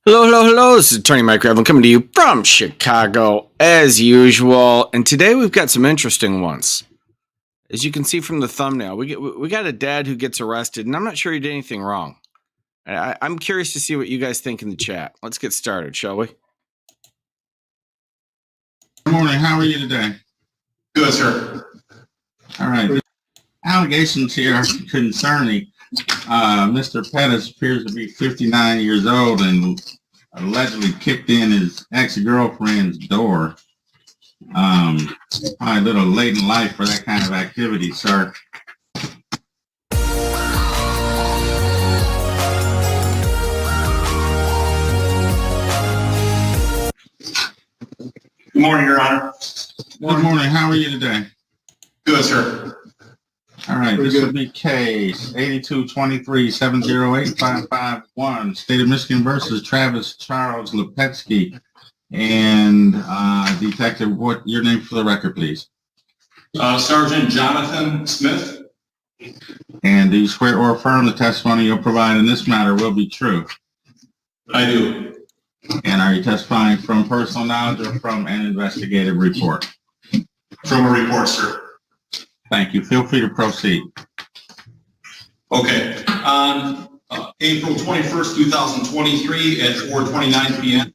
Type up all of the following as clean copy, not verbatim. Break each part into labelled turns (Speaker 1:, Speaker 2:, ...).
Speaker 1: Hello, hello, hello. This is Attorney Mike Revlin coming to you from Chicago as usual. And today we've got some interesting ones. As you can see from the thumbnail, we got a dad who gets arrested, and I'm not sure he did anything wrong. I'm curious to see what you guys think in the chat. Let's get started, shall we?
Speaker 2: Good morning. How are you today?
Speaker 3: Good, sir.
Speaker 2: All right. Allegations here are concerning Mr. Pettis appears to be 59 years old and allegedly kicked in his ex-girlfriend's door. Probably a little late in life for that kind of activity, sir.
Speaker 3: Good morning, Your Honor.
Speaker 2: Good morning. How are you today?
Speaker 3: Good, sir.
Speaker 2: All right. This would be case 8223-708-551, State of Michigan versus Travis Charles Lepetsky. And Detective, what your name for the record, please?
Speaker 3: Sergeant Jonathan Smith.
Speaker 2: And do you swear or affirm the testimony you'll provide in this matter will be true?
Speaker 3: I do.
Speaker 2: And are you testifying from personal knowledge or from an investigative report?
Speaker 3: From a report, sir.
Speaker 2: Thank you. Feel free to proceed.
Speaker 3: Okay. On April 21st, 2023 at 4:29 p.m.,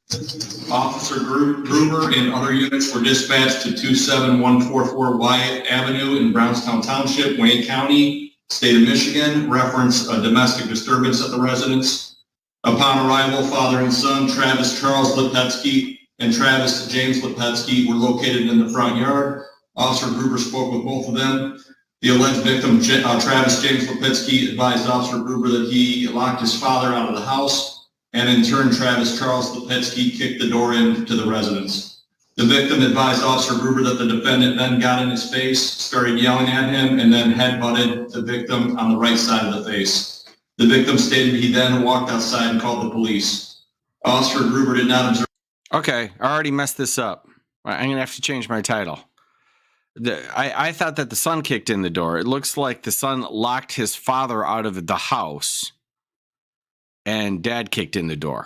Speaker 3: Officer Gruber and other units were dispatched to 27144 Wyatt Avenue in Brownstown Township, Wayne County, State of Michigan, reference a domestic disturbance at the residence. Upon arrival, father and son, Travis Charles Lepetsky and Travis James Lepetsky, were located in the front yard. Officer Gruber spoke with both of them. The alleged victim, Travis James Lepetsky, advised Officer Gruber that he locked his father out of the house, and in turn, Travis Charles Lepetsky kicked the door into the residence. The victim advised Officer Gruber that the defendant then got in his face, started yelling at him, and then headbutted the victim on the right side of the face. The victim stated he then walked outside and called the police. Officer Gruber did not observe.
Speaker 1: Okay, I already messed this up. I'm going to have to change my title. I thought that the son kicked in the door. It looks like the son locked his father out of the house and dad kicked in the door.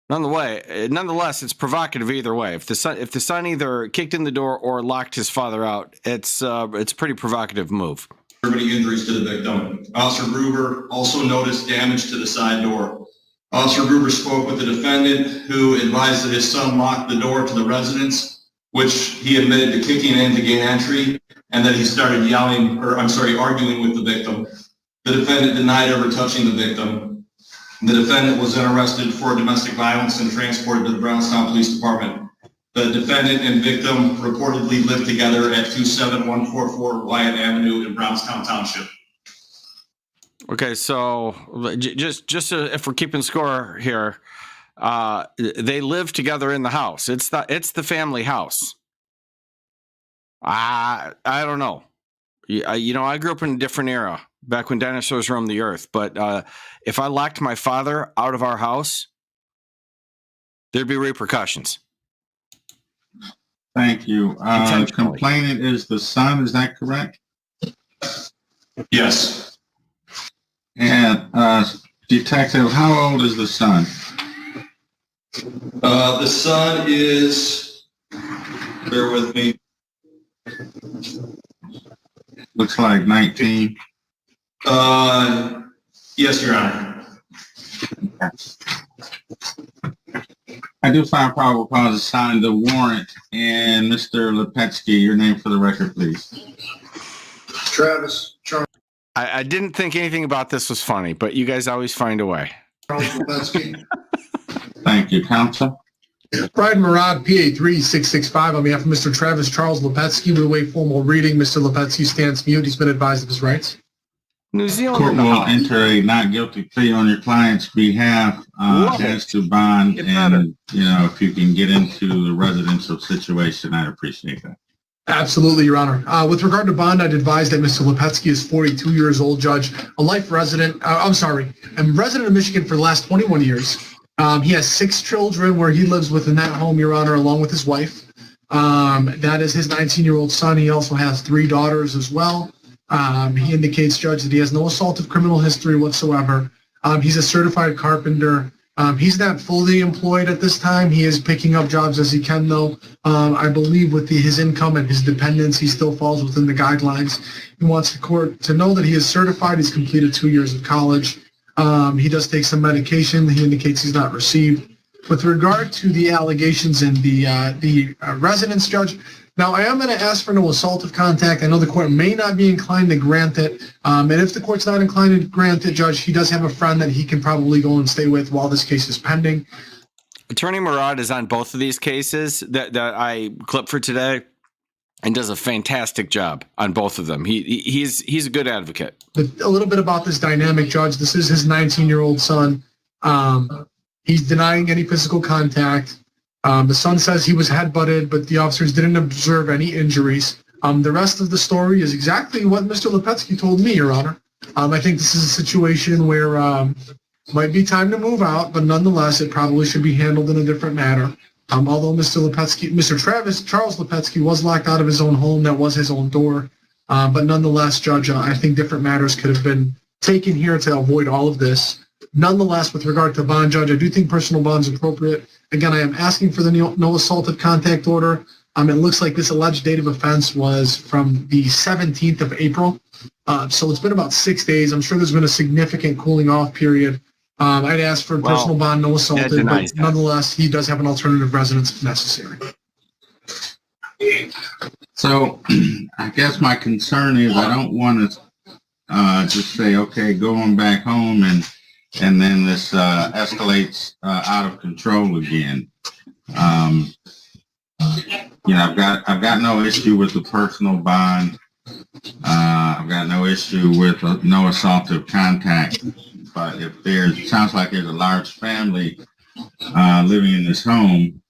Speaker 1: Nonetheless, it's provocative either way. If the son either kicked in the door or locked his father out, it's a pretty provocative move.
Speaker 3: Any injuries to the victim. Officer Gruber also noticed damage to the side door. Officer Gruber spoke with the defendant, who advised that his son locked the door to the residence, which he admitted to kicking in to gain entry, and that he started arguing with the victim. The defendant denied ever touching the victim. The defendant was then arrested for domestic violence and transported to the Brownstown Police Department. The defendant and victim reportedly lived together at 27144 Wyatt Avenue in Brownstown Township.
Speaker 1: Okay, so just if we're keeping score here, they live together in the house. It's the family house. I don't know. I grew up in a different era, back when dinosaurs roamed the earth. But if I locked my father out of our house, there'd be repercussions.
Speaker 2: Thank you. Complainant is the son, is that correct?
Speaker 3: Yes.
Speaker 2: And Detective, how old is the son?
Speaker 3: The son is, bear with me.
Speaker 2: Looks like 19.
Speaker 3: Yes, Your Honor.
Speaker 2: I do find probable cause to sign the warrant. And Mr. Lepetsky, your name for the record, please.
Speaker 4: Travis Charles
Speaker 1: I didn't think anything about this was funny, but you guys always find a way.
Speaker 4: Lepetsky.
Speaker 2: Thank you, counsel.
Speaker 4: Pride Murad, PA 3665, on behalf of Mr. Travis Charles Lepetsky, with a way formal reading. Mr. Lepetsky stands mute. He's been advised of his rights.
Speaker 1: New Zealand.
Speaker 2: Court will enter a not guilty plea on your client's behalf as to bond, and if you can get into the residential situation, I'd appreciate that.
Speaker 4: Absolutely, Your Honor. With regard to bond, I'd advise that Mr. Lepetsky is 42 years old, Judge, a life resident. A resident of Michigan for the last 21 years. He has 6 children where he lives within that home, Your Honor, along with his wife. That is his 19-year-old son. He also has 3 daughters as well. He indicates, Judge, that he has no assaultive criminal history whatsoever. He's a certified carpenter. He's not fully employed at this time. He is picking up jobs as he can, though. I believe with his income and his dependents, he still falls within the guidelines. He wants the court to know that he is certified. He's completed 2 years of college. He does take some medication. He indicates he's not received. With regard to the allegations in the residence, Judge, now I am going to ask for no assaultive contact. I know the court may not be inclined to grant it. And if the court's not inclined to grant it, Judge, he does have a friend that he can probably go and stay with while this case is pending.
Speaker 1: Attorney Murad is on both of these cases that I clipped for today and does a fantastic job on both of them. He's a good advocate.
Speaker 4: But a little bit about this dynamic, Judge. This is his 19-year-old son. He's denying any physical contact. The son says he was headbutted, but the officers didn't observe any injuries. The rest of the story is exactly what Mr. Lepetsky told me, Your Honor. I think this is a situation where might be time to move out, but nonetheless, it probably should be handled in a different manner. Although Mr. Charles Lepetsky was locked out of his own home, that was his own door. But nonetheless, Judge, I think different matters could have been taken here to avoid all of this. Nonetheless, with regard to bond, Judge, I do think personal bond is appropriate. Again, I am asking for the no assaultive contact order. It looks like this alleged date of offense was from the 17th of April. So it's been about 6 days. I'm sure there's been a significant cooling off period. I'd ask for personal bond, no assaultive, but nonetheless, he does have an alternative residence if necessary.
Speaker 2: So I guess my concern is I don't want to just say, okay, going back home and then this escalates out of control again. I've got no issue with the personal bond. I've got no issue with no assaultive contact. But if sounds like there's a large family living in this home,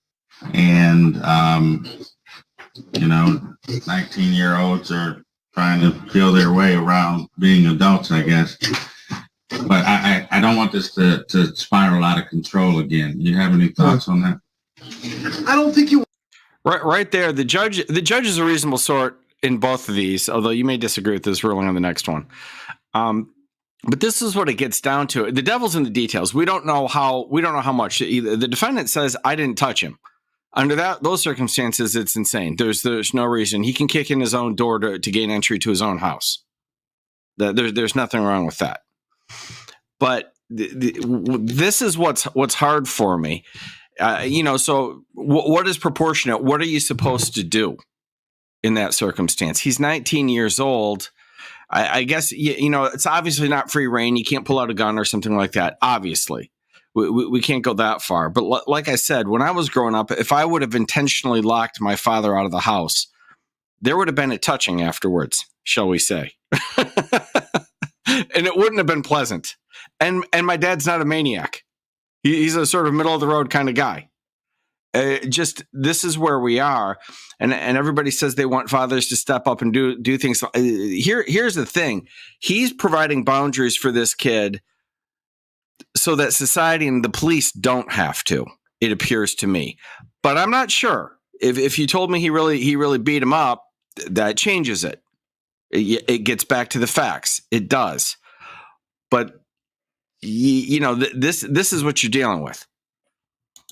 Speaker 2: and 19-year-olds are trying to feel their way around being adults, I guess. But I don't want this to spiral out of control again. You have any thoughts on that?
Speaker 4: I don't think you.
Speaker 1: Right there, the judge is a reasonable sort in both of these, although you may disagree with this ruling on the next one. But this is what it gets down to. The devil's in the details. We don't know how much. The defendant says, I didn't touch him. Under those circumstances, it's insane. There's no reason. He can kick in his own door to gain entry to his own house. There's nothing wrong with that. But this is what's hard for me. So what is proportionate? What are you supposed to do in that circumstance? He's 19 years old. I guess, it's obviously not free reign. You can't pull out a gun or something like that. Obviously, we can't go that far. But like I said, when I was growing up, if I would have intentionally locked my father out of the house, there would have been a touching afterwards, shall we say. And it wouldn't have been pleasant. And my dad's not a maniac. He's a sort of middle of the road kind of guy. This is where we are, and everybody says they want fathers to step up and do things. Here's the thing: he's providing boundaries for this kid, so that society and the police don't have to. It appears to me, but I'm not sure. If you told me he really beat him up, that changes it. It gets back to the facts. It does, but this is what you're dealing with.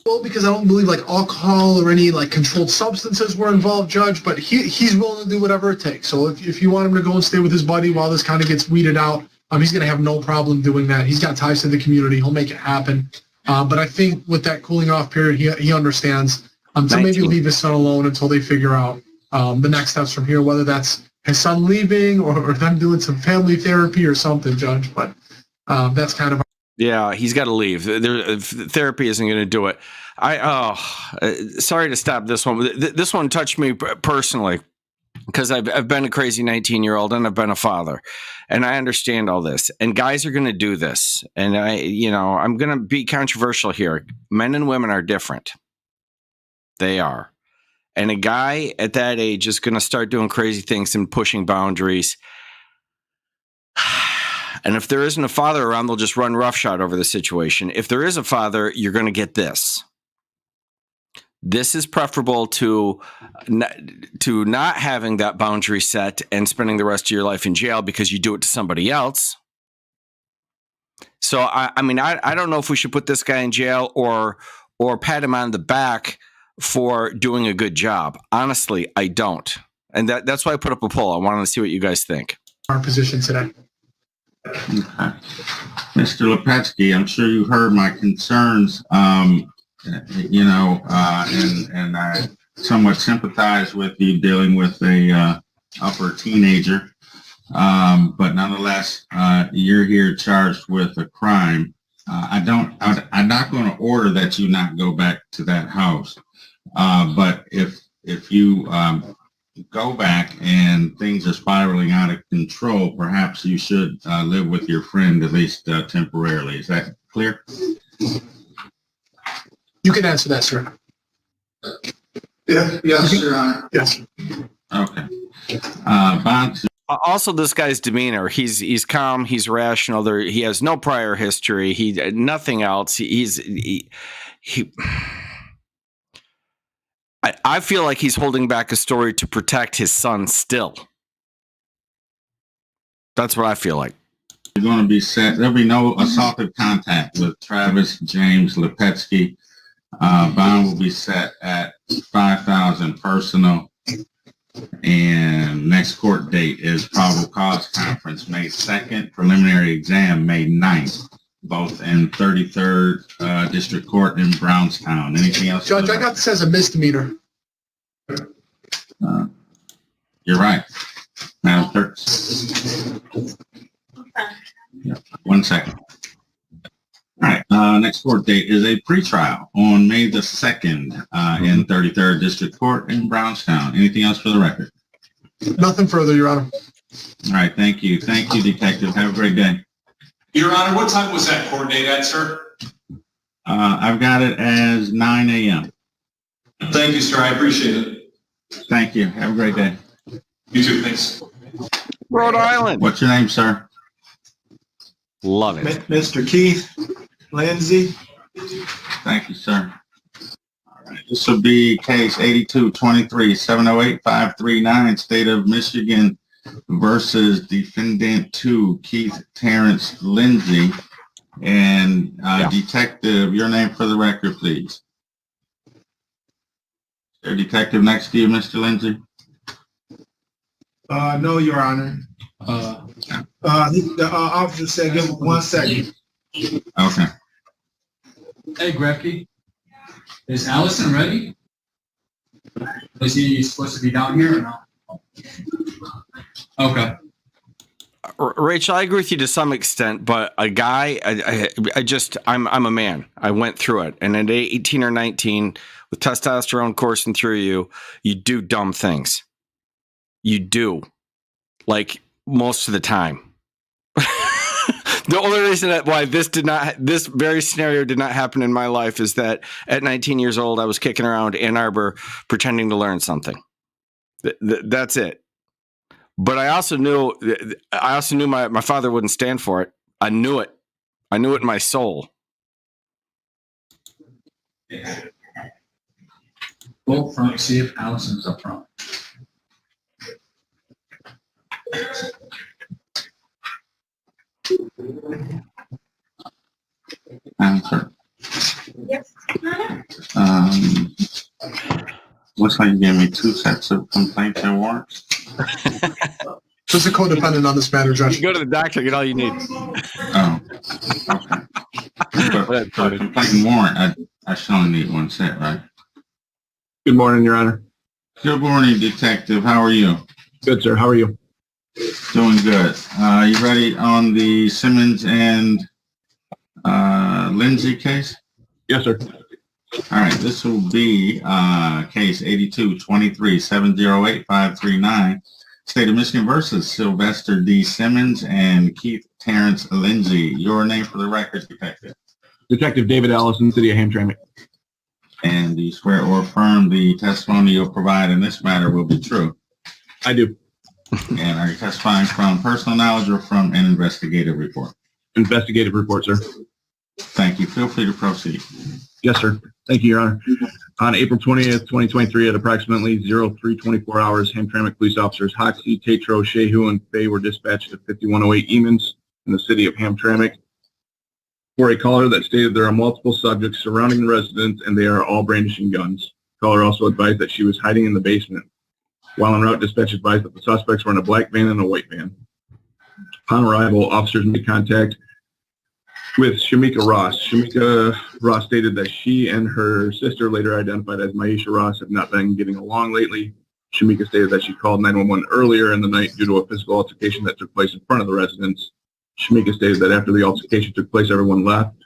Speaker 4: Well, because I don't believe alcohol or any controlled substances were involved, Judge, but he's willing to do whatever it takes. So if you want him to go and stay with his buddy while this kind of gets weeded out, he's going to have no problem doing that. He's got ties to the community. He'll make it happen. But I think with that cooling off period, he understands. So maybe leave his son alone until they figure out the next steps from here, whether that's his son leaving or them doing some family therapy or something, Judge. But that's kind of.
Speaker 1: Yeah, he's got to leave. Therapy isn't going to do it. Sorry to stop this one. This one touched me personally because I've been a crazy 19-year-old and I've been a father, and I understand all this. And guys are going to do this, and I'm going to be controversial here. Men and women are different. They are, and a guy at that age is going to start doing crazy things and pushing boundaries. And if there isn't a father around, they'll just run roughshod over the situation. If there is a father, you're going to get this. This is preferable to not having that boundary set and spending the rest of your life in jail because you do it to somebody else. So I mean, I don't know if we should put this guy in jail or pat him on the back for doing a good job. Honestly, I don't. And that's why I put up a poll. I wanted to see what you guys think.
Speaker 4: Our position today.
Speaker 2: Okay. Mr. Lepetsky, I'm sure you heard my concerns, you know, and I somewhat sympathize with you dealing with a upper teenager. But nonetheless, you're here charged with a crime. I'm not going to order that you not go back to that house. But if you go back and things are spiraling out of control, perhaps you should live with your friend at least temporarily. Is that clear?
Speaker 4: You can answer that, sir.
Speaker 5: Yeah, yes, Your Honor.
Speaker 4: Yes.
Speaker 2: Okay. Bond.
Speaker 1: Also, this guy's demeanor, he's calm, he's rational. He has no prior history. He nothing else. I feel like he's holding back a story to protect his son still. That's what I feel like.
Speaker 2: You're going to be set. There'll be no assaultive contact with Travis James Lepetsky. Bond will be set at $5,000 personal. And next court date is probable cause conference May 2nd, preliminary exam May 9th, both in 33rd District Court in Brownstown. Anything else?
Speaker 4: Judge, I got this as a misdemeanor.
Speaker 2: You're right. Madam Clerk. Yeah, 1 second. All right. Next court date is a pretrial on May the 2nd in 33rd District Court in Brownstown. Anything else for the record?
Speaker 4: Nothing further, Your Honor.
Speaker 2: All right. Thank you. Thank you, Detective. Have a great day.
Speaker 3: Your Honor, what time was that court date at, sir?
Speaker 2: I've got it as 9 a.m.
Speaker 3: Thank you, sir. I appreciate it.
Speaker 2: Thank you. Have a great day.
Speaker 3: You too. Thanks.
Speaker 1: Rhode Island.
Speaker 2: What's your name, sir?
Speaker 1: Love it.
Speaker 5: Mr. Keith Lindsay.
Speaker 2: Thank you, sir. All right. This will be case 82-23-708-539, State of Michigan versus Defendant 2, Keith Terrence Lindsay. And Detective, your name for the record, please. Is there a detective next to you, Mr. Lindsay?
Speaker 5: No, Your Honor. The officer said give him 1 second.
Speaker 2: Okay.
Speaker 6: Hey, Grefke, is Allison ready? Is he supposed to be down here or not? Okay.
Speaker 1: Rachel, I agree with you to some extent, but a guy, I'm a man. I went through it, and at 18 or 19, with testosterone coursing through you, you do dumb things. You do, like most of the time. The only reason why this very scenario did not happen in my life is that at 19 years old, I was kicking around Ann Arbor pretending to learn something. That's it. But I also knew my father wouldn't stand for it. I knew it. I knew it in my soul.
Speaker 6: Go up front, see if Allison's up front.
Speaker 2: Answer.
Speaker 7: Yes.
Speaker 2: Looks like you gave me 2 sets of complaints and warrants.
Speaker 4: Just a codependent on this matter, Judge.
Speaker 1: You go to the doctor, get all you need.
Speaker 2: Oh, okay. But for a complaint and warrant, I should only need 1 set, right?
Speaker 8: Good morning, Your Honor.
Speaker 2: Good morning, Detective. How are you?
Speaker 8: Good, sir. How are you?
Speaker 2: Doing good. You ready on the Simmons and Lindsay case?
Speaker 8: Yes, sir.
Speaker 2: All right. This will be case 82-23-708-539, State of Michigan versus Sylvester D. Simmons and Keith Terrence Lindsay. Your name for the record, Detective.
Speaker 8: Detective David Allison, City of Hamtramck.
Speaker 2: And do you swear or affirm the testimony you'll provide in this matter will be true?
Speaker 8: I do.
Speaker 2: And are you testifying from personal knowledge or from an investigative report?
Speaker 8: Investigative report, sir.
Speaker 2: Thank you. Feel free to proceed.
Speaker 8: Yes, sir. Thank you, Your Honor. On April 20th, 2023, at approximately 03:24 hours, Hamtramck police officers Hoxie, Tatro, Shehu, and Fay were dispatched to 5108 Emons in the city of Hamtramck. for a caller that stated there are multiple subjects surrounding the residence and they are all brandishing guns. Caller also advised that she was hiding in the basement. While en route, dispatch advised that the suspects were in a black van and a white van. Upon arrival, officers made contact with Shamika Ross. Shamika Ross stated that she and her sister, later identified as Maisha Ross, have not been getting along lately. Shamika stated that she called 911 earlier in the night due to a physical altercation that took place in front of the residence. Shamika stated that after the altercation took place, everyone left.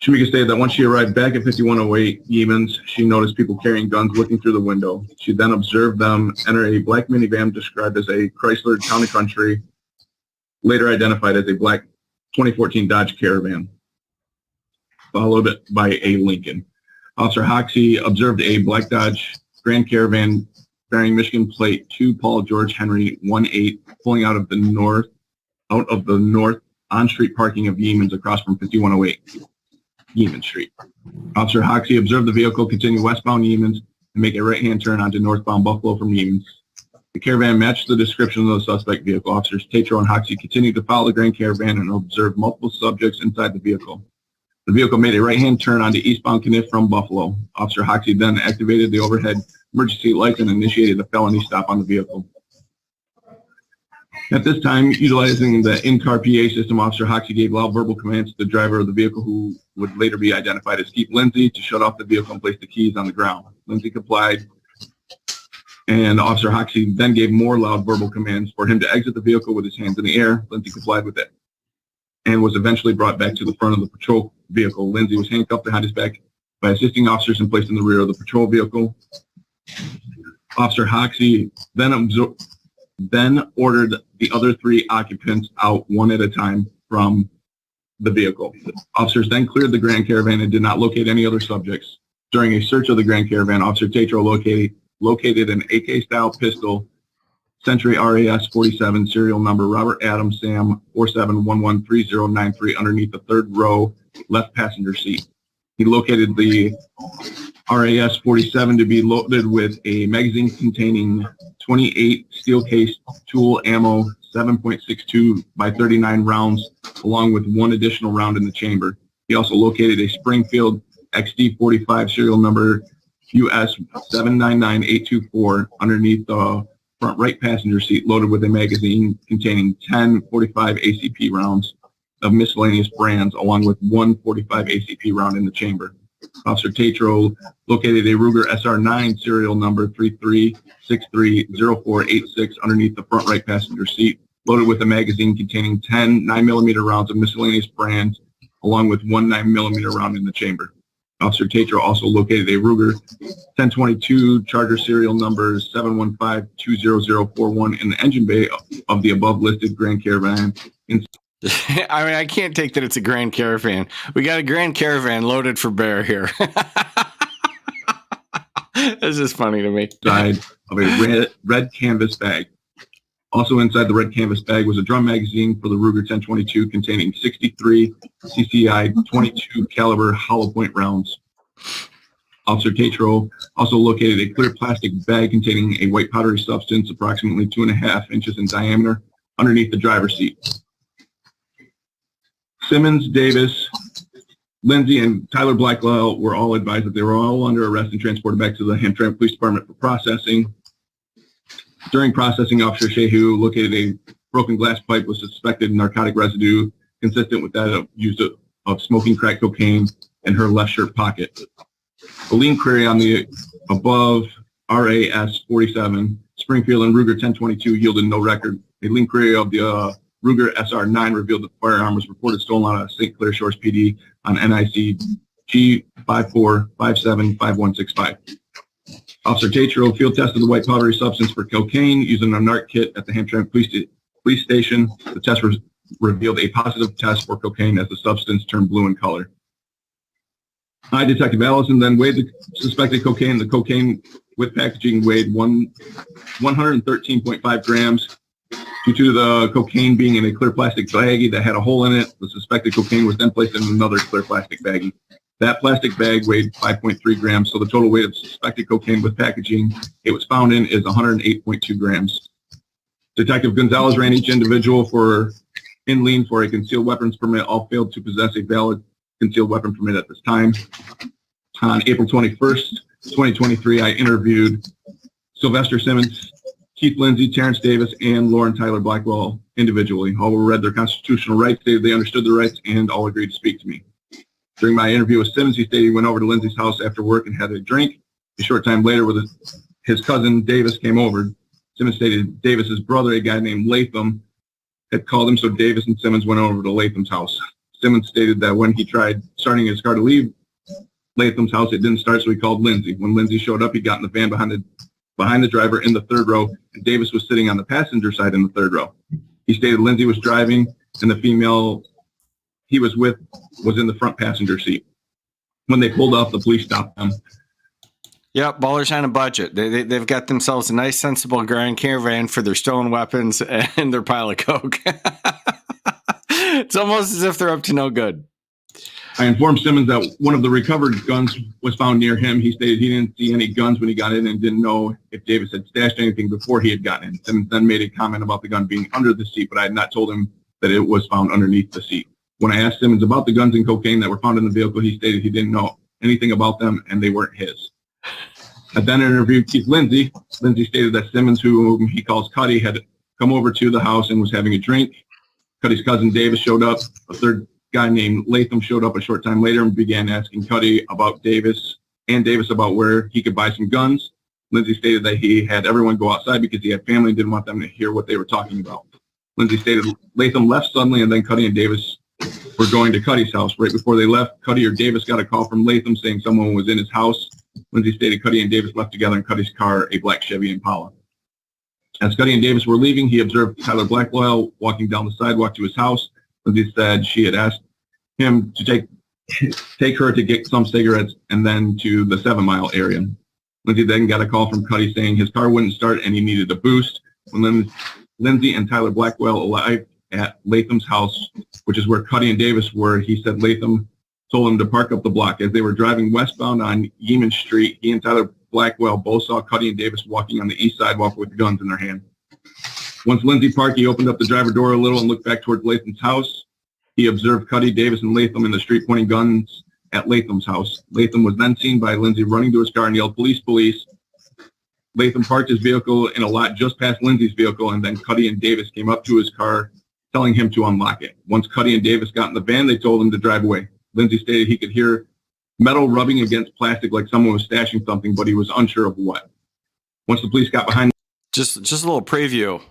Speaker 8: Shamika stated that once she arrived back at 5108 Yeamans, she noticed people carrying guns looking through the window. She then observed them enter a black minivan described as a Chrysler Town & Country, later identified as a black 2014 Dodge Caravan, followed by a Lincoln. Officer Hoxie observed a black Dodge Grand Caravan bearing Michigan plate 2 Paul George Henry 18 pulling out of the north on-street parking of Yeamans across from 5108 Yeaman Street. Officer Hoxie observed the vehicle continue westbound Yeamans and make a right-hand turn onto northbound Buffalo from Yeamans. The caravan matched the description of the suspect vehicle. Officers Tatro and Hoxie continued to follow the Grand Caravan and observed multiple subjects inside the vehicle. The vehicle made a right-hand turn onto eastbound Kniff from Buffalo. Officer Hoxie then activated the overhead emergency lights and initiated a felony stop on the vehicle. At this time, utilizing the in-car PA system, Officer Hoxie gave loud verbal commands to the driver of the vehicle, who would later be identified as Keith Lindsay, to shut off the vehicle and place the keys on the ground. Lindsay complied, and Officer Hoxie then gave more loud verbal commands for him to exit the vehicle with his hands in the air. Lindsay complied with it and was eventually brought back to the front of the patrol vehicle. Lindsay was handcuffed behind his back by assisting officers and placed in the rear of the patrol vehicle. Officer Hoxie then ordered the other 3 occupants out one at a time from the vehicle. Officers then cleared the Grand Caravan and did not locate any other subjects. During a search of the Grand Caravan, Officer Tatro located an AK-style pistol, Century RAS 47, serial number Robert Adams Sam 47113093, underneath the 3rd row left passenger seat. He located the RAS 47 to be loaded with a magazine containing 28 steel-cased tool ammo, 7.62 by 39 rounds, along with 1 additional round in the chamber. He also located a Springfield XD45 serial number US 799824 underneath the front right passenger seat, loaded with a magazine containing 10 45 ACP rounds of miscellaneous brands, along with 1 45 ACP round in the chamber. Officer Tatro located a Ruger SR9 serial number 33630486 underneath the front right passenger seat, loaded with a magazine containing 10 9mm rounds of miscellaneous brands, along with 1 9mm round in the chamber. Officer Tatro also located a Ruger 1022 Charger serial number 715-20041 in the engine bay of the above listed Grand Caravan.
Speaker 1: I mean, I can't take that it's a Grand Caravan. We got a Grand Caravan loaded for bear here. This is funny to me.
Speaker 8: Side of a red canvas bag. Also inside the red canvas bag was a drum magazine for the Ruger 1022 containing 63 CCI 22 caliber hollow point rounds. Officer Tatro also located a clear plastic bag containing a white powdery substance approximately 2.5 inches in diameter underneath the driver's seat. Simmons, Davis, Lindsay, and Tyler Blackwell were all advised that they were all under arrest and transported back to the Hamtramck Police Department for processing. During processing, Officer Shehu located a broken glass pipe with suspected narcotic residue consistent with that of smoking crack cocaine in her left shirt pocket. A lean query on the above RAS 47, Springfield and Ruger 1022 yielded no record. A lean query of the Ruger SR9 revealed that the firearm was reported stolen out of St. Clair Shores PD on NIC G54575165. Officer Tatro field tested the white powdery substance for cocaine using a NARC kit at the Hamtramck Police Station. The test revealed a positive test for cocaine as the substance turned blue in color. I, Detective Allison, then weighed the suspected cocaine. The cocaine with packaging weighed 113.5 grams. Due to the cocaine being in a clear plastic baggie that had a hole in it, the suspected cocaine was then placed in another clear plastic baggie. That plastic bag weighed 5.3 grams, so the total weight of suspected cocaine with packaging it was found in is 108.2 grams. Detective Gonzalez ran each individual for in lien for a concealed weapons permit. All failed to possess a valid concealed weapon permit at this time. On April 21st, 2023, I interviewed Sylvester Simmons, Keith Lindsay, Terrence Davis, and Lauren Tyler Blackwell individually. All were read their constitutional rights, stated they understood their rights, and all agreed to speak to me. During my interview with Simmons, he stated he went over to Lindsay's house after work and had a drink. A short time later, his cousin Davis came over. Simmons stated Davis's brother, a guy named Latham, had called him, so Davis and Simmons went over to Latham's house. Simmons stated that when he tried starting his car to leave Latham's house, it didn't start, so he called Lindsay. When Lindsay showed up, he got in the van behind the driver in the third row, and Davis was sitting on the passenger side in the third row. He stated Lindsay was driving, and the female he was with was in the front passenger seat. When they pulled off, the police stopped them.
Speaker 1: Yep, ballers on a budget. They've got themselves a nice, sensible Grand Caravan for their stolen weapons and their pile of coke. It's almost as if they're up to no good.
Speaker 8: I informed Simmons that one of the recovered guns was found near him. He stated he didn't see any guns when he got in and didn't know if Davis had stashed anything before he had gotten in. Simmons then made a comment about the gun being under the seat, but I had not told him that it was found underneath the seat. When I asked Simmons about the guns and cocaine that were found in the vehicle, he stated he didn't know anything about them and they weren't his. I then interviewed Keith Lindsay. Lindsay stated that Simmons, whom he calls Cuddy, had come over to the house and was having a drink. Cuddy's cousin Davis showed up. A third guy named Latham showed up a short time later and began asking Cuddy about Davis and Davis about where he could buy some guns. Lindsay stated that he had everyone go outside because he had family and didn't want them to hear what they were talking about. Lindsay stated Latham left suddenly and then Cuddy and Davis were going to Cuddy's house. Right before they left, Cuddy or Davis got a call from Latham saying someone was in his house. Lindsay stated Cuddy and Davis left together in Cuddy's car, a black Chevy Impala. As Cuddy and Davis were leaving, he observed Tyler Blackwell walking down the sidewalk to his house. Lindsay said she had asked him to take her to get some cigarettes and then to the 7 Mile area. Lindsay then got a call from Cuddy saying his car wouldn't start and he needed a boost. When Lindsay and Tyler Blackwell arrived at Latham's house, which is where Cuddy and Davis were, he said Latham told him to park up the block. As they were driving westbound on Yeaman Street, he and Tyler Blackwell both saw Cuddy and Davis walking on the east sidewalk with guns in their hand. Once Lindsay parked, he opened up the driver door a little and looked back towards Latham's house. He observed Cuddy, Davis, and Latham in the street pointing guns at Latham's house. Latham was then seen by Lindsay running to his car and yelled, "Police, police." Latham parked his vehicle in a lot just past Lindsay's vehicle, and then Cuddy and Davis came up to his car, telling him to unlock it. Once Cuddy and Davis got in the van, they told him to drive away. Lindsay stated he could hear metal rubbing against plastic like someone was stashing something, but he was unsure of what. Once the police got behind
Speaker 1: Just a little preview.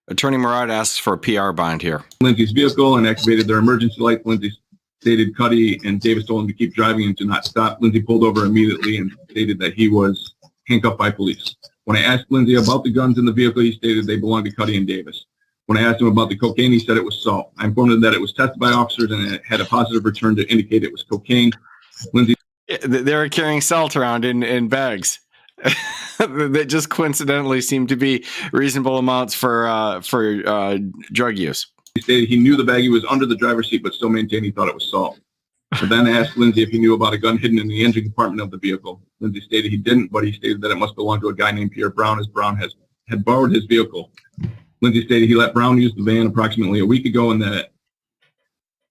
Speaker 1: Attorney Murad asks for a PR bond here.
Speaker 8: Lindsay's vehicle and activated their emergency lights, Lindsay stated Cuddy and Davis told him to keep driving and to not stop. Lindsay pulled over immediately and stated that he was handcuffed by police. When I asked Lindsay about the guns in the vehicle, he stated they belonged to Cuddy and Davis. When I asked him about the cocaine, he said it was salt. I informed him that it was tested by officers and it had a positive return to indicate it was cocaine. Lindsay,
Speaker 1: They were carrying salt around in bags that just coincidentally seemed to be reasonable amounts for drug use.
Speaker 8: He stated he knew the baggie was under the driver's seat, but still maintained he thought it was salt. I then asked Lindsay if he knew about a gun hidden in the engine compartment of the vehicle. Lindsay stated he didn't, but he stated that it must belong to a guy named Pierre Brown, as Brown had borrowed his vehicle. Lindsay stated he let Brown use the van approximately a week ago and that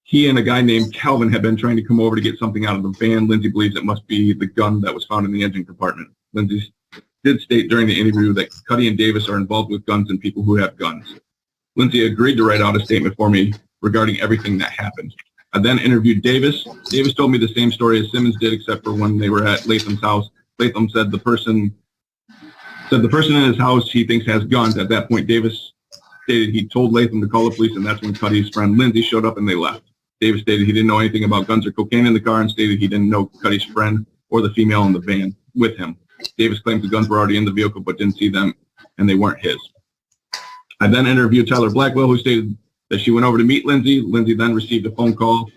Speaker 8: he and a guy named Calvin had been trying to come over to get something out of the van. Lindsay believes it must be the gun that was found in the engine compartment. Lindsay did state during the interview that Cuddy and Davis are involved with guns and people who have guns. Lindsay agreed to write out a statement for me regarding everything that happened. I then interviewed Davis. Davis told me the same story as Simmons did, except for when they were at Latham's house. Latham said the person in his house he thinks has guns. At that point, Davis stated he told Latham to call the police, and that's when Cuddy's friend Lindsay showed up and they left. Davis stated he didn't know anything about guns or cocaine in the car and stated he didn't know Cuddy's friend or the female in the van with him. Davis claimed the guns were already in the vehicle but didn't see them and they weren't his. I then interviewed Tyler Blackwell, who stated that she went over to meet Lindsay. Lindsay then received a phone call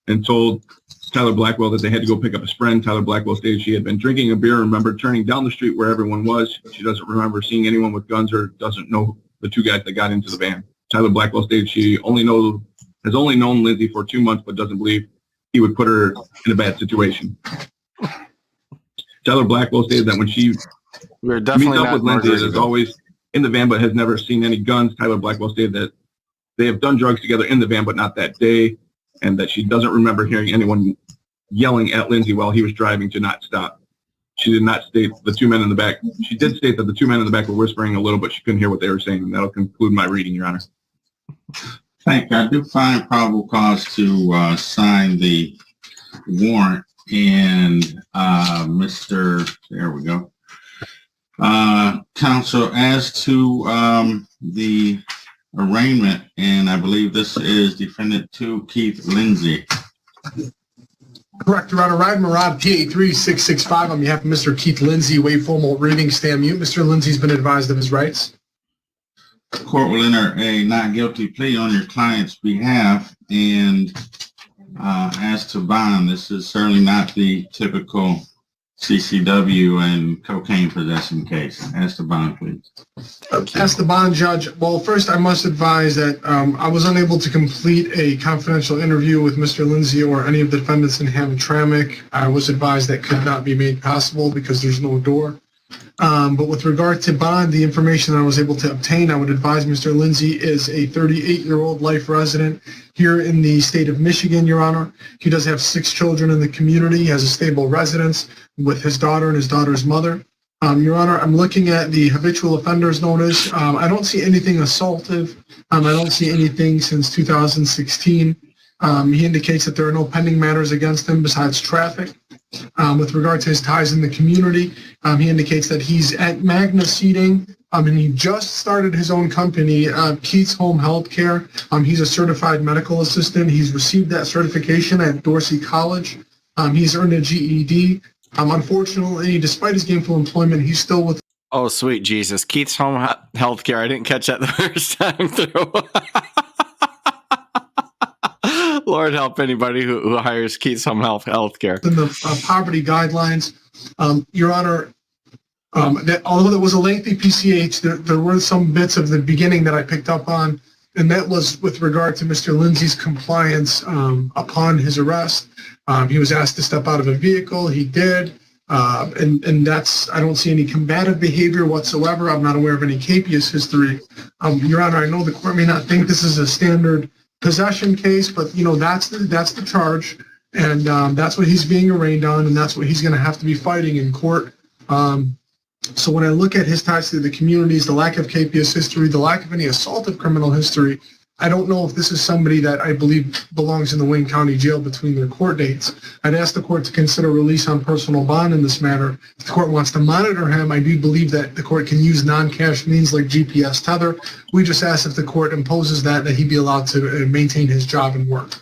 Speaker 8: and told Tyler Blackwell that they had to go pick up his friend. Tyler Blackwell stated she had been drinking a beer and remembered turning down the street where everyone was. She doesn't remember seeing anyone with guns or doesn't know the two guys that got into the van. Tyler Blackwell stated she has only known Lindsay for 2 months but doesn't believe he would put her in a bad situation. Tyler Blackwell stated that when she meets up with Lindsay, it is always in the van but has never seen any guns. Tyler Blackwell stated that they have done drugs together in the van, but not that day, and that she doesn't remember hearing anyone yelling at Lindsay while he was driving to not stop. She did not state the two men in the back. She did state that the two men in the back were whispering a little, but she couldn't hear what they were saying. And that'll conclude my reading, Your Honor.
Speaker 2: Thank you. I do find probable cause to sign the warrant, and there we go. Counsel, as to the arraignment, and I believe this is defendant 2, Keith Lindsay.
Speaker 4: Correct, Your Honor. Ride Marad, PA 3665 on behalf of Mr. Keith Lindsay, waive formal reading, stand mute. Mr. Lindsay's been advised of his rights.
Speaker 2: The court will enter a not guilty plea on your client's behalf, and as to bond, this is certainly not the typical CCW and cocaine possession case. As to bond, please.
Speaker 4: As the bond judge, well, first I must advise that I was unable to complete a confidential interview with Mr. Lindsay or any of the defendants in Hamtramck. I was advised that could not be made possible because there's no door. But with regard to bond, the information that I was able to obtain, I would advise Mr. Lindsay is a 38-year-old life resident here in the state of Michigan, Your Honor. He does have 6 children in the community. He has a stable residence with his daughter and his daughter's mother. Your Honor, I'm looking at the habitual offenders notice. I don't see anything assaultive. I don't see anything since 2016. He indicates that there are no pending matters against him besides traffic. With regard to his ties in the community, he indicates that he's at Magna Seating, and he just started his own company, Keith's Home Healthcare. He's a certified medical assistant. He's received that certification at Dorsey College. He's earned a GED. Unfortunately, despite his gainful employment, he's still with...
Speaker 1: Oh, sweet Jesus. Keith's Home Healthcare. I didn't catch that the first time through. Lord help anybody who hires Keith's Home Healthcare.
Speaker 4: In the poverty guidelines, Your Honor, that although there was a lengthy PCH, there were some bits of the beginning that I picked up on, and that was with regard to Mr. Lindsay's compliance upon his arrest. He was asked to step out of a vehicle. He did, and that's, I don't see any combative behavior whatsoever. I'm not aware of any capious history. Your Honor, I know the court may not think this is a standard possession case, but you know that's the charge, and that's what he's being arraigned on, and that's what he's going to have to be fighting in court. So when I look at his ties to the communities, the lack of capious history, the lack of any assaultive criminal history, I don't know if this is somebody that I believe belongs in the Wayne County Jail between their court dates. I'd ask the court to consider release on personal bond in this matter. If the court wants to monitor him, I do believe that the court can use non-cash means like GPS tether. We just ask if the court imposes that he be allowed to maintain his job and work.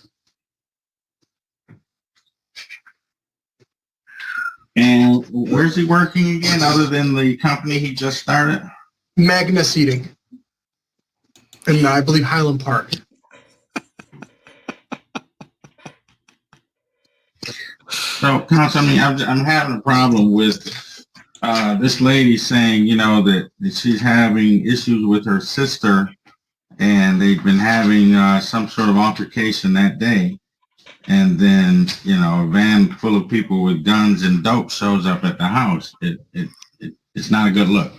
Speaker 2: And where's he working again, other than the company he just started?
Speaker 4: Magna Seating. In, I believe, Highland Park.
Speaker 2: So, counsel, I mean, I'm having a problem with this lady saying, you know, that she's having issues with her sister, and they've been having some sort of altercation that day. And then, you know, a van full of people with guns and dope shows up at the house. It's not a good look.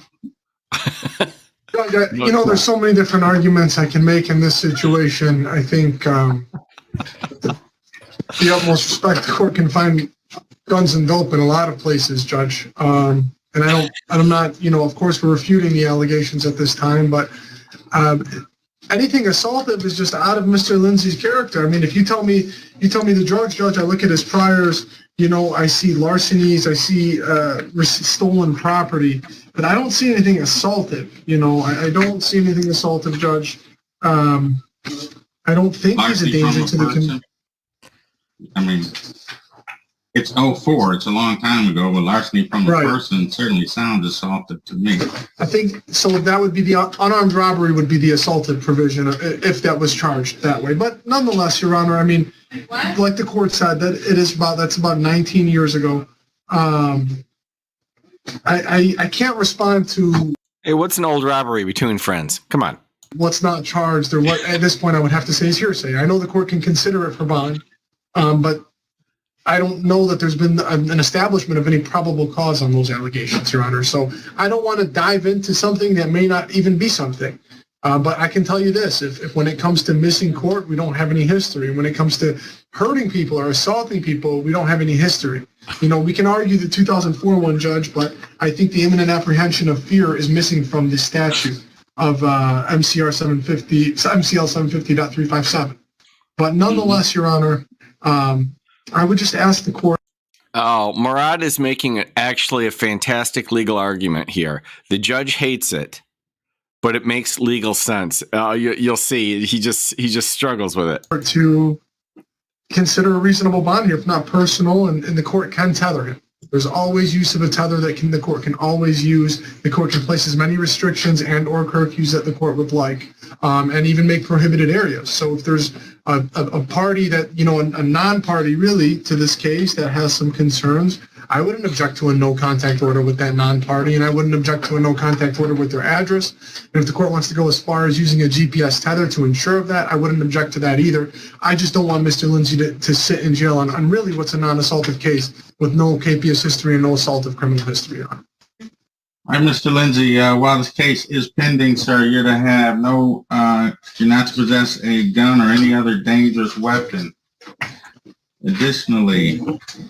Speaker 4: You know, there's so many different arguments I can make in this situation. I think the utmost respect, the court can find guns and dope in a lot of places, Judge. And I'm not, you know, of course we're refuting the allegations at this time, but anything assaultive is just out of Mr. Lindsay's character. I mean, if you tell me the drugs, Judge, I look at his priors, you know, I see larcenies, I see stolen property, but I don't see anything assaultive. You know, I don't see anything assaultive, Judge. I don't think he's a danger to the community.
Speaker 2: I mean, it's 04. It's a long time ago, but larceny from a person certainly sounds assaultive to me.
Speaker 4: I think so. That would be the unarmed robbery would be the assaultive provision if that was charged that way. But nonetheless, Your Honor, I mean, like the court said, that's about 19 years ago. I can't respond to.
Speaker 1: Hey, what's an old robbery between friends? Come on.
Speaker 4: What's not charged or what at this point I would have to say is hearsay. I know the court can consider it for bond, but I don't know that there's been an establishment of any probable cause on those allegations, Your Honor. So I don't want to dive into something that may not even be something. But I can tell you this, if when it comes to missing court, we don't have any history. When it comes to hurting people or assaulting people, we don't have any history. You know, we can argue the 2004 one, Judge, but I think the imminent apprehension of fear is missing from the statute of MCL 750.357. But nonetheless, Your Honor, I would just ask the court.
Speaker 1: Oh, Murad is making actually a fantastic legal argument here. The judge hates it, but it makes legal sense. You'll see. He just struggles with it.
Speaker 4: To consider a reasonable bond here, if not personal, and the court can tether him. There's always use of a tether that the court can always use. The court can place as many restrictions and or curfews that the court would like, and even make prohibited areas. So if there's a party that, you know, a non-party really to this case that has some concerns, I wouldn't object to a no contact order with that non-party, and I wouldn't object to a no contact order with their address. And if the court wants to go as far as using a GPS tether to ensure of that, I wouldn't object to that either. I just don't want Mr. Lindsay to sit in jail on really what's a non-assaultive case with no KPS history and no assaultive criminal history on it.
Speaker 2: All right, Mr. Lindsay, while this case is pending, sir, you're to have you're not to possess a gun or any other dangerous weapon. Additionally,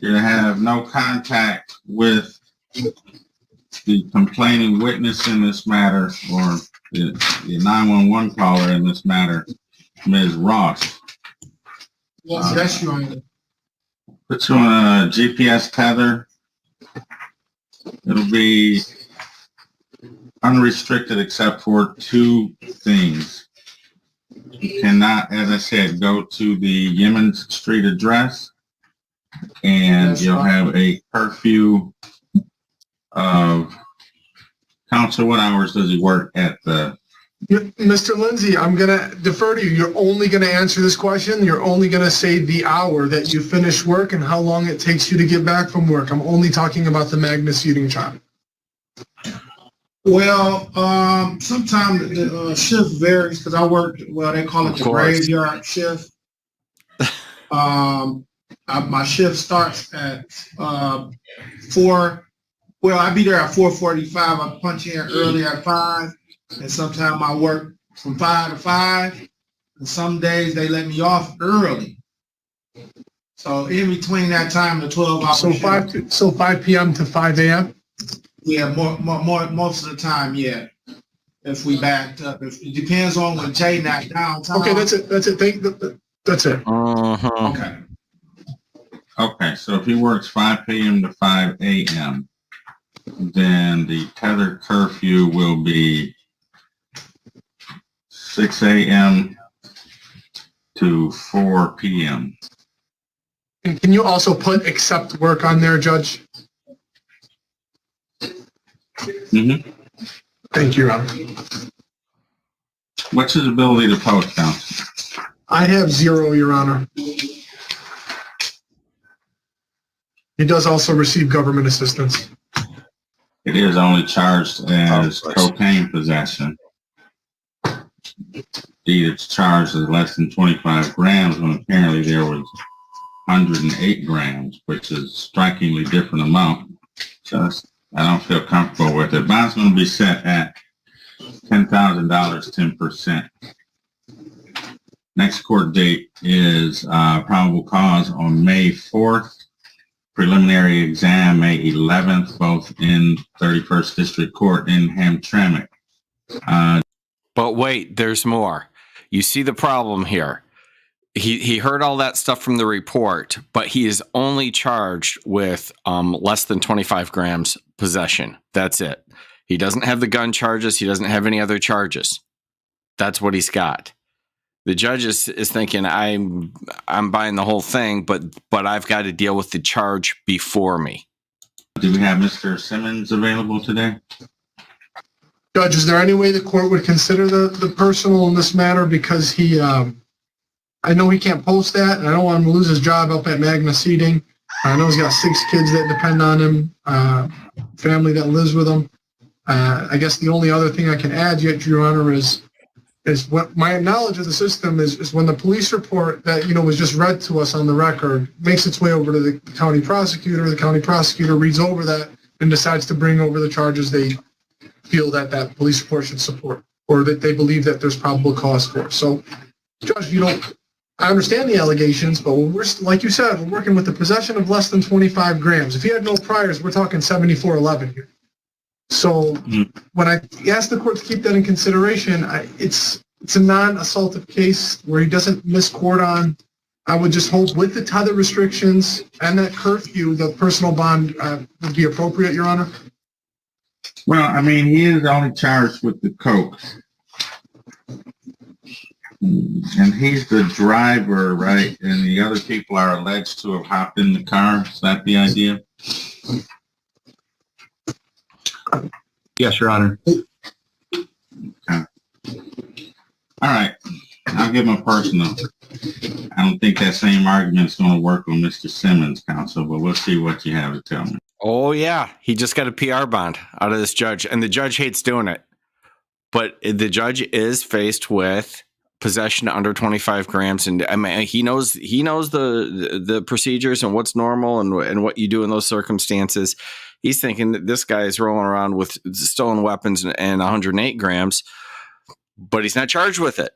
Speaker 2: you're to have no contact with the complaining witness in this matter or the 911 caller in this matter, Ms. Ross.
Speaker 5: Yes, Your Honor.
Speaker 2: Put you on a GPS tether. It'll be unrestricted except for two things. You cannot, as I said, go to the Yemen Street address, and you'll have a curfew of, Counsel, what hours does he work at the?
Speaker 4: Mr. Lindsay, I'm going to defer to you. You're only going to answer this question. You're only going to say the hour that you finish work and how long it takes you to get back from work. I'm only talking about the Magnus eating child.
Speaker 5: Well, sometimes the shift varies because I work, well, they call it the graveyard shift. My shift starts at 4. Well, I be there at 4:45. I punch in early at 5. And sometimes I work from 5 to 5. And some days they let me off early. So in between that time, the 12 hours.
Speaker 4: So 5 p.m. to 5 a.m.?
Speaker 5: Yeah, more most of the time, yeah. If we backed up, it depends on when Jay not downtown.
Speaker 4: Okay, that's it. That's it.
Speaker 2: Okay. Okay, so if he works 5 p.m. to 5 a.m., then the tether curfew will be 6 a.m. to 4 p.m.
Speaker 4: And can you also put except work on there, Judge?
Speaker 2: Mm-hmm.
Speaker 4: Thank you, Your Honor.
Speaker 2: What's his ability to post, Counsel?
Speaker 4: I have 0, Your Honor. He does also receive government assistance.
Speaker 2: It is only charged as cocaine possession. Indeed, it's charged as less than 25 grams when apparently there was 108 grams, which is a strikingly different amount. Just, I don't feel comfortable with it. Bond's going to be set at $10,000, 10%. Next court date is probable cause on May 4th. Preliminary exam May 11th, both in 31st District Court in Hamtramck.
Speaker 1: But wait, there's more. You see the problem here. He heard all that stuff from the report, but he is only charged with less than 25 grams possession. That's it. He doesn't have the gun charges. He doesn't have any other charges. That's what he's got. The judge is thinking, I'm buying the whole thing, but I've got to deal with the charge before me.
Speaker 2: Do we have Mr. Simmons available today?
Speaker 4: Judge, is there any way the court would consider the personal in this matter? Because he, I know he can't post that, and I don't want him to lose his job up at Magna Seating. I know he's got 6 kids that depend on him, family that lives with him. I guess the only other thing I can add, yet, Your Honor, is what my knowledge of the system is when the police report that, was just read to us on the record makes its way over to the county prosecutor reads over that and decides to bring over the charges they feel that police report should support. or that they believe that there's probable cause for. So, Judge, I understand the allegations, but when we're, like you said, we're working with the possession of less than 25 grams. If he had no priors, we're talking 7411 here. So when I asked the court to keep that in consideration, it's a non-assaultive case where he doesn't miss court on. I would just hope with the tether restrictions and that curfew, the personal bond would be appropriate, Your Honor.
Speaker 2: Well, I mean, he is only charged with the coke. And he's the driver, right? And the other people are alleged to have hopped in the car. Is that the idea?
Speaker 8: Yes, Your Honor.
Speaker 2: Okay. All right. I'll give him a personal. I don't think that same argument is going to work on Mr. Simmons, counsel, but we'll see what you have to tell me.
Speaker 1: Oh, yeah. He just got a PR bond out of this judge, and the judge hates doing it. But the judge is faced with possession under 25 grams, and I mean, he knows the procedures and what's normal and what you do in those circumstances. He's thinking that this guy is rolling around with stolen weapons and 108 grams, but he's not charged with it.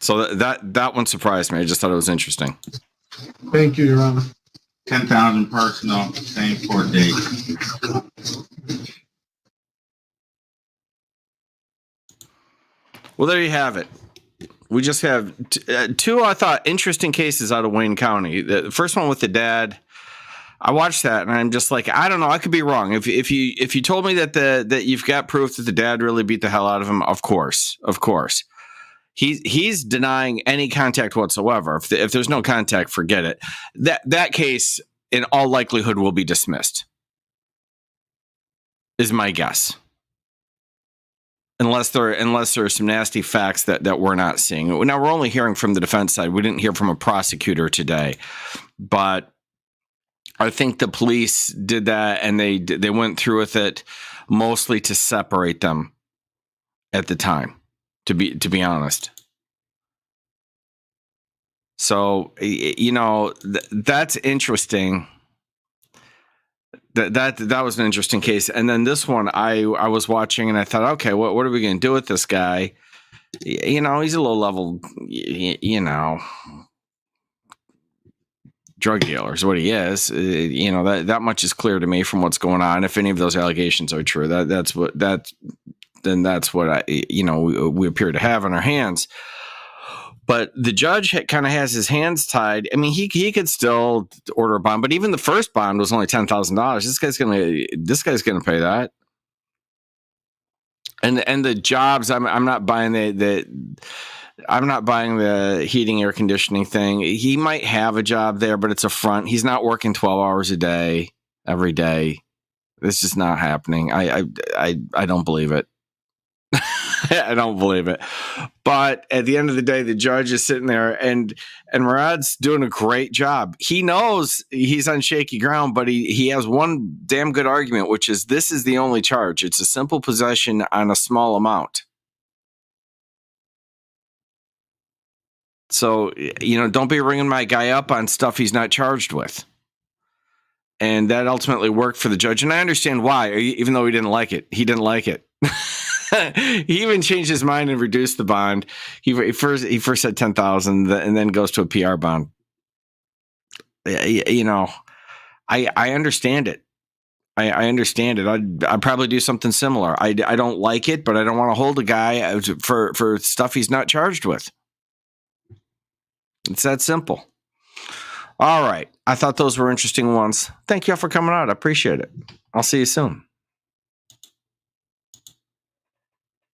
Speaker 1: So that one surprised me. I just thought it was interesting.
Speaker 4: Thank you, Your Honor.
Speaker 2: 10,000 personal, same court date.
Speaker 1: Well, there you have it. We just have two, I thought, interesting cases out of Wayne County. The first one with the dad, I watched that and I'm just like, I don't know, I could be wrong. If you told me that you've got proof that the dad really beat the hell out of him, of course. He's denying any contact whatsoever. If there's no contact, forget it. That case, in all likelihood, will be dismissed, is my guess. Unless there are some nasty facts that we're not seeing. Now, we're only hearing from the defense side. We didn't hear from a prosecutor today. But I think the police did that, and they went through with it mostly to separate them at the time, to be honest. So, that's interesting. That was an interesting case. And then this one I was watching and I thought, okay, what are we going to do with this guy? He's a low level, drug dealer is what he is. That much is clear to me from what's going on. If any of those allegations are true, that's what we appear to have on our hands. But the judge kind of has his hands tied. I mean, he could still order a bond, but even the first bond was only $10,000. This guy's gonna pay that. And the jobs, I'm not buying I'm not buying the heating air conditioning thing. He might have a job there, but it's a front. He's not working 12 hours a day every day. This is not happening. I don't believe it. I don't believe it. But at the end of the day, the judge is sitting there and Murad's doing a great job. He knows he's on shaky ground, but he has one damn good argument, which is this is the only charge. It's a simple possession on a small amount. So, don't be ringing my guy up on stuff he's not charged with. And that ultimately worked for the judge. And I understand why, even though he didn't like it. He didn't like it. He even changed his mind and reduced the bond. He first said 10,000 and then goes to a PR bond. I understand it. I understand it. I'd probably do something similar. I don't like it, but I don't want to hold a guy for stuff he's not charged with. It's that simple. All right. I thought those were interesting ones. Thank you all for coming out. I appreciate it. I'll see you soon.